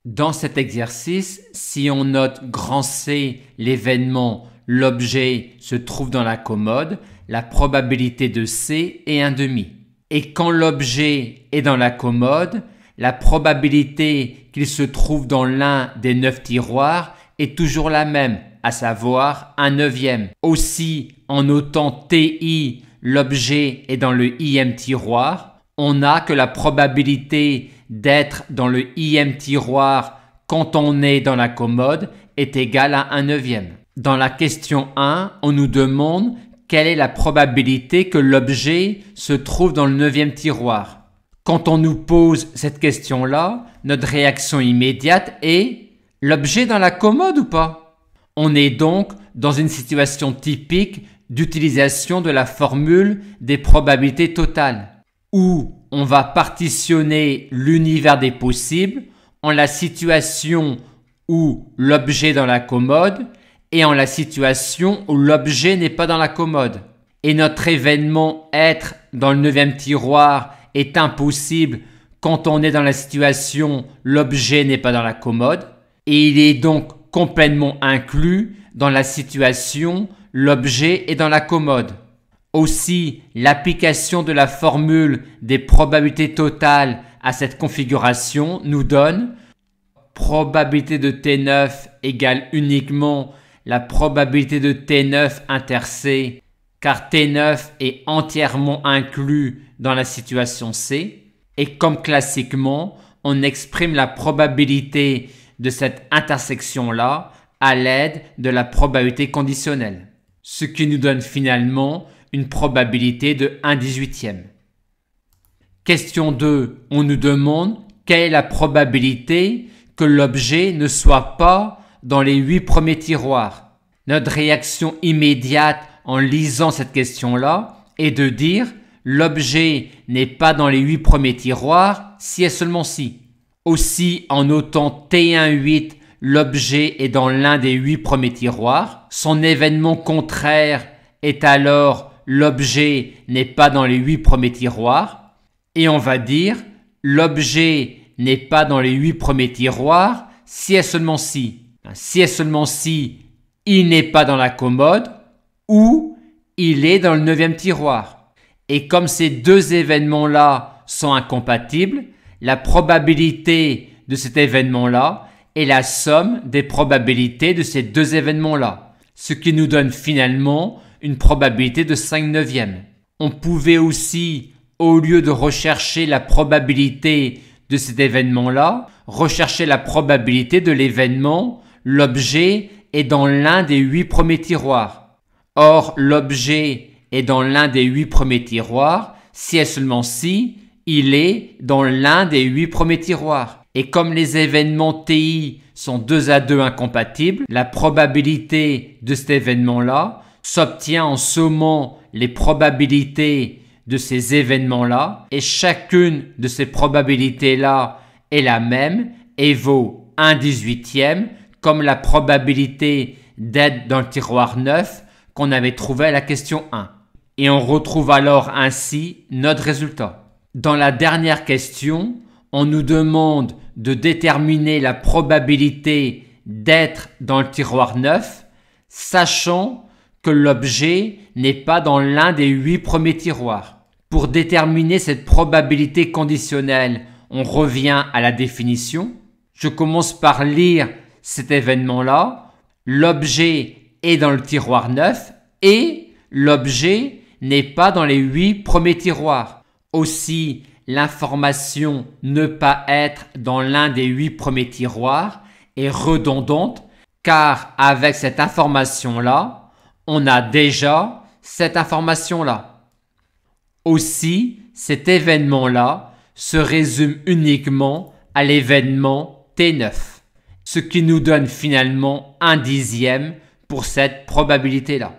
Dans cet exercice, si on note grand C, l'événement, l'objet se trouve dans la commode, la probabilité de C est 1/2. Et quand l'objet est dans la commode, la probabilité qu'il se trouve dans l'un des 9 tiroirs est toujours la même, à savoir 1/9. Aussi, en notant TI, l'objet est dans le ième tiroir, on a que la probabilité d'être dans le ième tiroir quand on est dans la commode est égale à 1/9. Dans la question 1, on nous demande quelle est la probabilité que l'objet se trouve dans le 9e tiroir. Quand on nous pose cette question-là, notre réaction immédiate est « l'objet dans la commode ou pas ?» On est donc dans une situation typique d'utilisation de la formule des probabilités totales, où on va partitionner l'univers des possibles en la situation où l'objet est dans la commode et en la situation où l'objet n'est pas dans la commode. Et notre événement être dans le 9e tiroir est impossible quand on est dans la situation l'objet n'est pas dans la commode, et il est donc complètement inclus dans la situation l'objet est dans la commode. Aussi, l'application de la formule des probabilités totales à cette configuration nous donne probabilité de T9 égale uniquement la probabilité de T9 inter C, car T9 est entièrement inclus dans la situation C, et comme classiquement, on exprime la probabilité de cette intersection-là à l'aide de la probabilité conditionnelle, ce qui nous donne finalement une probabilité de 1/18. Question 2, on nous demande quelle est la probabilité que l'objet ne soit pas dans les 8 premiers tiroirs. Notre réaction immédiate en lisant cette question-là est de dire l'objet n'est pas dans les 8 premiers tiroirs si et seulement si. Aussi, en notant T18, l'objet est dans l'un des 8 premiers tiroirs. Son événement contraire est alors l'objet n'est pas dans les 8 premiers tiroirs. Et on va dire l'objet n'est pas dans les 8 premiers tiroirs si et seulement si. Si et seulement si il n'est pas dans la commode ou il est dans le 9e tiroir. Et comme ces deux événements-là sont incompatibles, la probabilité de cet événement-là est la somme des probabilités de ces deux événements-là, ce qui nous donne finalement une probabilité de 5/9. On pouvait aussi, au lieu de rechercher la probabilité de cet événement-là, rechercher la probabilité de l'événement l'objet est dans l'un des 8 premiers tiroirs. Or, l'objet est dans l'un des 8 premiers tiroirs si et seulement si il est dans l'un des 8 premiers tiroirs. Et comme les événements TI sont 2 à 2 incompatibles, la probabilité de cet événement-là s'obtient en sommant les probabilités de ces événements-là, et chacune de ces probabilités-là est la même et vaut 1/18 comme la probabilité d'être dans le tiroir 9 qu'on avait trouvé à la question 1. Et on retrouve alors ainsi notre résultat. Dans la dernière question, on nous demande de déterminer la probabilité d'être dans le tiroir 9, sachant que l'objet n'est pas dans l'un des 8 premiers tiroirs. Pour déterminer cette probabilité conditionnelle, on revient à la définition. Je commence par lire cet événement-là. L'objet est dans le tiroir 9 et l'objet n'est pas dans les 8 premiers tiroirs. Aussi, l'information ne pas être dans l'un des 8 premiers tiroirs est redondante, car avec cette information-là, on a déjà cette information-là. Aussi, cet événement-là se résume uniquement à l'événement T9, ce qui nous donne finalement 1/10 pour cette probabilité-là.